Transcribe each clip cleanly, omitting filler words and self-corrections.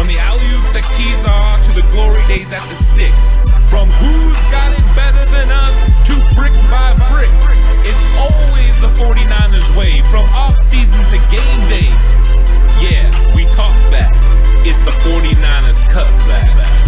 From the alley-oops at Keysar to the glory days at the stick. From who's got it better than us to brick by brick. It's always the 49ers way, from off-season to game day. Yeah, we talk back. It's the 49ers Cutback.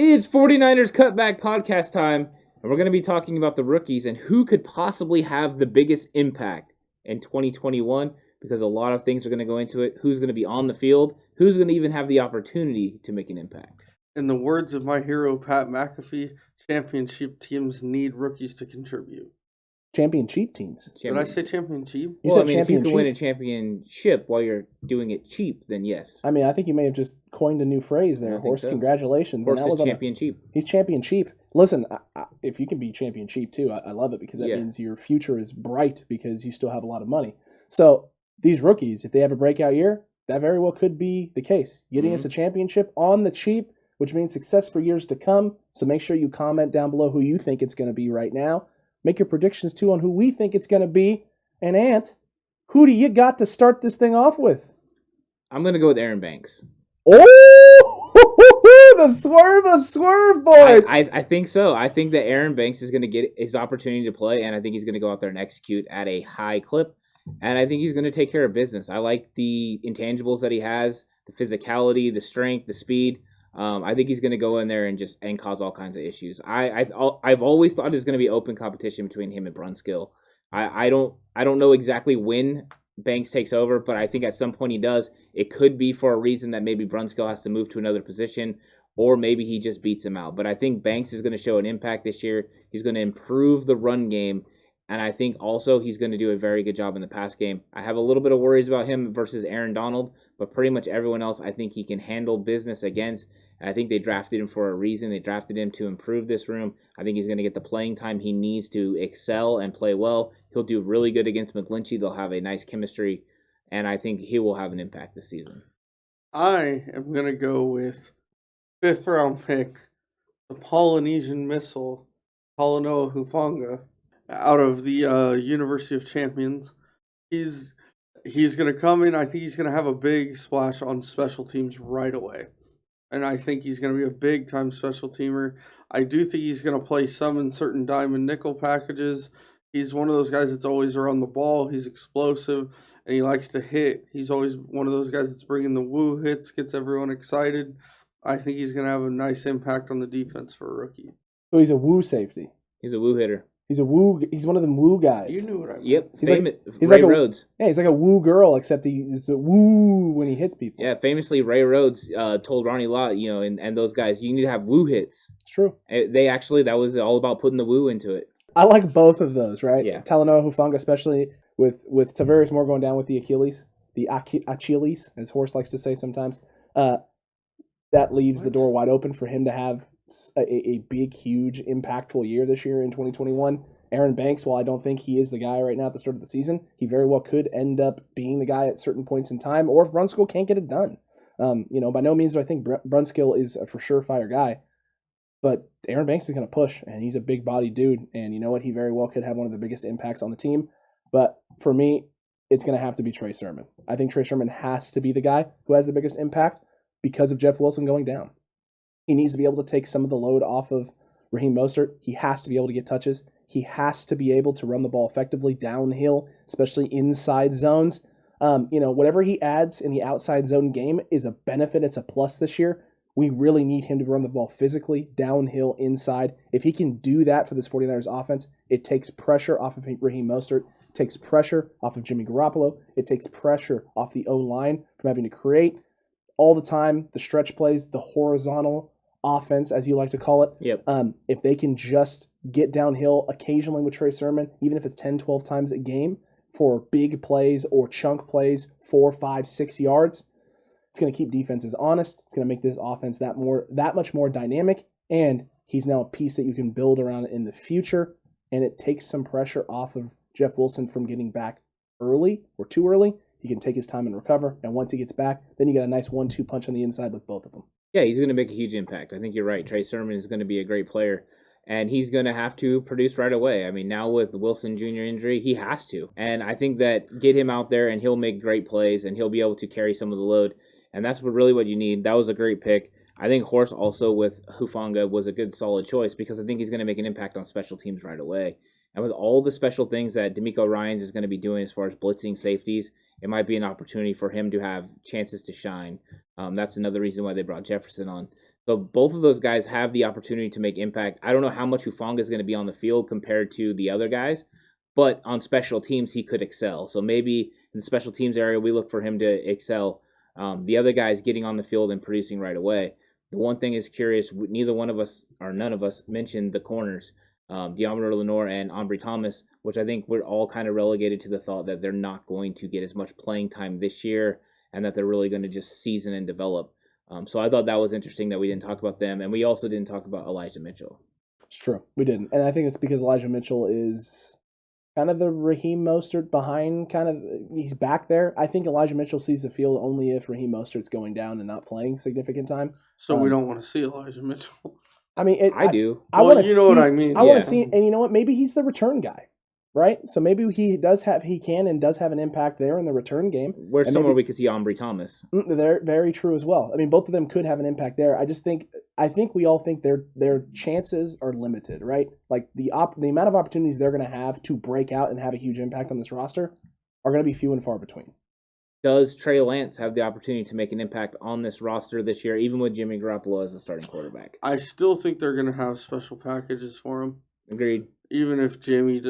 It's 49ers Cutback Podcast time, and we're going to be talking about the rookies and who could possibly have the biggest impact in 2021, because a lot of things are going to go into it. Who's going to be on the field? Who's going to even have the opportunity to make an impact? In the words of my hero, Pat McAfee, championship teams need rookies to contribute. Championship teams. Did I say championship? Well, I mean, if you can win a championship while you're doing it cheap, then yes. I mean, I think you may have just coined a new phrase there, Horst. So. Congratulations. Horst is champion cheap. He's champion cheap. Listen, if you can be champion cheap too, I love it, because that means your future is bright because you still have a lot of money. So these rookies, if they have a breakout year, that very well could be the case. Getting us a championship on the cheap, which means success for years to come. So make sure you comment down below who you think it's going to be right now. Make your predictions, too, on who we think it's going to be. And, Ant, who do you got to start this thing off with? I'm going to go with Aaron Banks. Oh, the swerve of swerve, boys. I think so. I think that Aaron Banks is going to get his opportunity to play, and I think he's going to go out there and execute at a high clip. And I think he's going to take care of business. I like the intangibles that he has, the physicality, the strength, the speed. I think he's going to go in there and cause all kinds of issues. I've always thought there's going to be open competition between him and Brunskill. I don't know exactly when Banks takes over, but I think at some point he does. It could be for a reason that maybe Brunskill has to move to another position, or maybe he just beats him out. But I think Banks is going to show an impact this year. He's going to improve the run game, and I think also he's going to do a very good job in the pass game. I have a little bit of worries about him versus Aaron Donald, but pretty much everyone else I think he can handle business against. I think they drafted him for a reason. They drafted him to improve this room. I think he's going to get the playing time he needs to excel and play well. He'll do really good against McGlinchey. They'll have a nice chemistry, and I think he will have an impact this season. I am going to go with 5th-round pick, the Polynesian missile, Talanoa Hufanga, out of the University of Champions. He's going to come in. I think he's going to have a big splash on special teams right away. And I think he's going to be a big-time special teamer. I do think he's going to play some in certain dime and nickel packages. He's one of those guys that's always around the ball. He's explosive, and he likes to hit. He's always one of those guys that's bringing the woo hits, gets everyone excited. I think he's going to have a nice impact on the defense for a rookie. So he's a woo safety. He's a woo hitter. He's one of them woo guys. You knew what I meant. Yep. He's Ray Rhodes. Yeah, he's like a woo girl, except he's a woo when he hits people. Yeah, famously, Ray Rhodes told Ronnie Lott, and those guys, you need to have woo hits. It's true. That was all about putting the woo into it. I like both of those, right? Yeah. Talanoa Hufanga, especially with Tavares Moore going down with the Achilles, as Horst likes to say sometimes. That leaves the door wide open for him to have a big, huge, impactful year this year in 2021. Aaron Banks, while I don't think he is the guy right now at the start of the season, he very well could end up being the guy at certain points in time, or if Brunskill can't get it done. By no means do I think Brunskill is a for sure fire guy, but Aaron Banks is going to push, and he's a big body dude, and you know what? He very well could have one of the biggest impacts on the team. But for me, it's going to have to be Trey Sermon. I think Trey Sermon has to be the guy who has the biggest impact because of Jeff Wilson going down. He needs to be able to take some of the load off of Raheem Mostert. He has to be able to get touches. He has to be able to run the ball effectively downhill, especially inside zones. Whatever he adds in the outside zone game is a benefit. It's a plus this year. We really need him to run the ball physically, downhill, inside. If he can do that for this 49ers offense, it takes pressure off of Raheem Mostert. It takes pressure off of Jimmy Garoppolo. It takes pressure off the O-line from having to create all the time the stretch plays, the horizontal offense, as you like to call it. Yep. If they can just get downhill occasionally with Trey Sermon, even if it's 10, 12 times a game for big plays or chunk plays, 4, 5, 6 yards, it's going to keep defenses honest. It's going to make this offense that much more dynamic, and he's now a piece that you can build around in the future, and it takes some pressure off of Jeff Wilson from getting back early or too early. He can take his time and recover, and once he gets back, then you get a nice 1-2 punch on the inside with both of them. Yeah, he's going to make a huge impact. I think you're right. Trey Sermon is going to be a great player. and he's going to have to produce right away. I mean, now with the Wilson Jr. injury, he has to. And I think that get him out there and he'll make great plays and he'll be able to carry some of the load. And that's what you need. That was a great pick. I think Horse also with Hufanga was a good solid choice because I think he's going to make an impact on special teams right away. And with all the special things that D'Amico Ryans is going to be doing as far as blitzing safeties, it might be an opportunity for him to have chances to shine. That's another reason why they brought Jefferson on. So both of those guys have the opportunity to make impact. I don't know how much Hufanga is going to be on the field compared to the other guys, but on special teams, he could excel. So maybe in the special teams area, we look for him to excel. The other guys getting on the field and producing right away. The one thing is curious, neither one of us, or none of us, mentioned the corners, Deommodore Lenoir and Ambry Thomas, which I think we're all kind of relegated to the thought that they're not going to get as much playing time this year and that they're really going to just season and develop. So I thought that was interesting that we didn't talk about them, and we also didn't talk about Elijah Mitchell. It's true. We didn't. And I think it's because Elijah Mitchell is kind of the Raheem Mostert behind, he's back there. I think Elijah Mitchell sees the field only if Raheem Mostert's going down and not playing significant time. So we don't want to see Elijah Mitchell. I mean, I do. I want to you know what I mean. I want to see, and you know what? Maybe he's the return guy, right? So maybe he can and does have an impact there in the return game. Where's somewhere we could see Ambry Thomas? They're very true as well. I mean, both of them could have an impact there. I think we all think their chances are limited, right? Like the amount of opportunities they're going to have to break out and have a huge impact on this roster are going to be few and far between. Does Trey Lance have the opportunity to make an impact on this roster this year, even with Jimmy Garoppolo as the starting quarterback? I still think they're going to have special packages for him. Agreed. Even if Jamie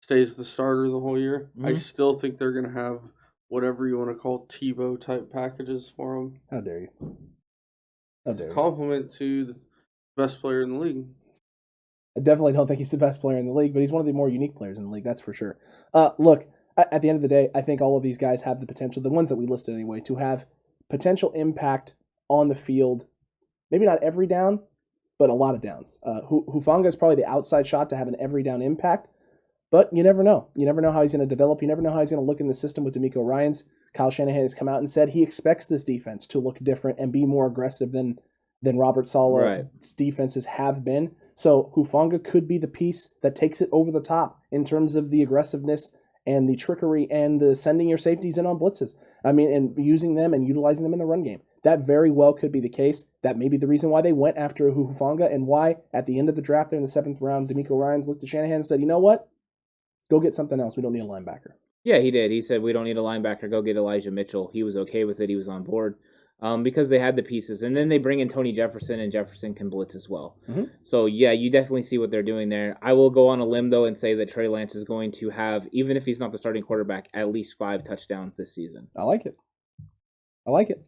stays the starter the whole year, Mm-hmm. I still think they're going to have whatever you want to call Tebow type packages for him. How dare you? It's a compliment to the best player in the league. I definitely don't think he's the best player in the league, but he's one of the more unique players in the league, that's for sure. Look, at the end of the day, I think all of these guys have the potential, the ones that we listed anyway, to have potential impact on the field. Maybe not every down, but a lot of downs. Hufanga is probably the outside shot to have an every down impact, but you never know. You never know how he's going to develop. You never know how he's going to look in the system with D'Amico Ryans. Kyle Shanahan has come out and said he expects this defense to look different and be more aggressive than Robert Sala's defenses have been. So Hufanga could be the piece that takes it over the top in terms of the aggressiveness and the trickery and the sending your safeties in on blitzes. I mean, and using them and utilizing them in the run game. That very well could be the case. That may be the reason why they went after Hufanga and why at the end of the draft there in the 7th round, D'Amico Ryans looked at Shanahan and said, you know what? Go get something else. We don't need a linebacker. Yeah, he did. He said, we don't need a linebacker. Go get Elijah Mitchell. He was okay with it. He was on board because they had the pieces. And then they bring in Tony Jefferson, and Jefferson can blitz as well. Mm-hmm. So, yeah, you definitely see what they're doing there. I will go on a limb, though, and say that Trey Lance is going to have, even if he's not the starting quarterback, at least 5 touchdowns this season. I like it.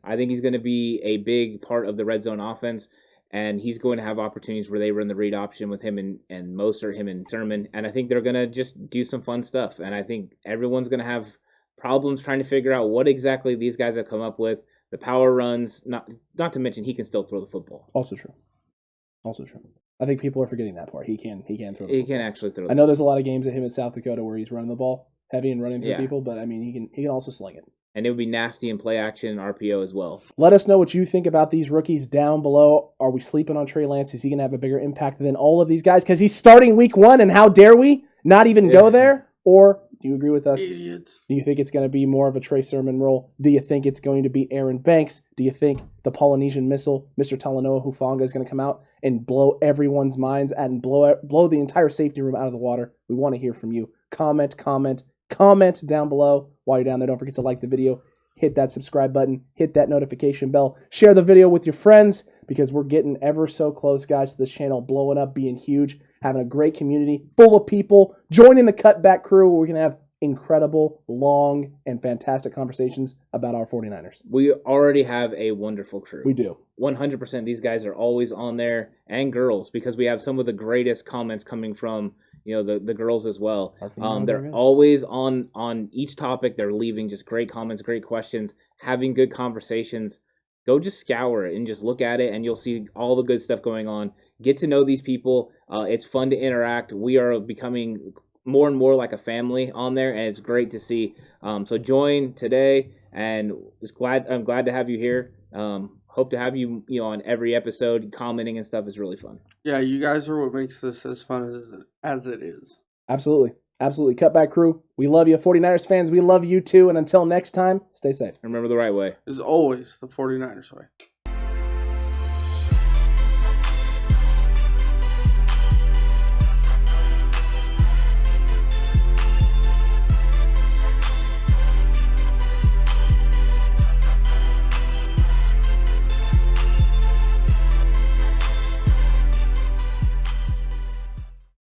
I think he's going to be a big part of the red zone offense, and he's going to have opportunities where they run the read option with him and Mostert, him and Sermon, and I think they're going to just do some fun stuff, and I think everyone's going to have problems trying to figure out what exactly these guys have come up with, the power runs, not to mention he can still throw the football. Also true. I think people are forgetting that part. He can throw the football. He can actually throw the I know there's a lot of games at him in South Dakota where he's running the ball heavy and running through people, but I mean, he can also sling it. And it would be nasty in play action and RPO as well. Let us know what you think about these rookies down below. Are we sleeping on Trey Lance? Is he going to have a bigger impact than all of these guys? Because he's starting week 1, and how dare we not even go there? Or do you agree with us? Idiots. Do you think it's going to be more of a Trey Sermon role? Do you think it's going to be Aaron Banks? Do you think the Polynesian Missile, Mr. Talanoa Hufanga, is going to come out and blow everyone's minds and blow the entire safety room out of the water? We want to hear from you. Comment down below. While you're down there, don't forget to like the video, hit that subscribe button, hit that notification bell, share the video with your friends, because we're getting ever so close, guys, to this channel blowing up, being huge, having a great community full of people, joining the Cutback crew where we can have incredible, long, and fantastic conversations about our 49ers. We already have a wonderful crew. We do. 100%. These guys are always on there, and girls, because we have some of the greatest comments coming from the girls as well. They're always on each topic. They're leaving just great comments, great questions, having good conversations. Go just scour it and just look at it, and you'll see all the good stuff going on. Get to know these people. It's fun to interact. We are becoming more and more like a family on there, and it's great to see. So join today, and I'm glad to have you here. hope to have you, on every episode. Commenting and stuff is really fun. Yeah, you guys are what makes this as fun as it is. Absolutely. Absolutely. Cutback crew, we love you. 49ers fans, we love you too. And until next time, stay safe. Remember the right way. Is always the 49ers way.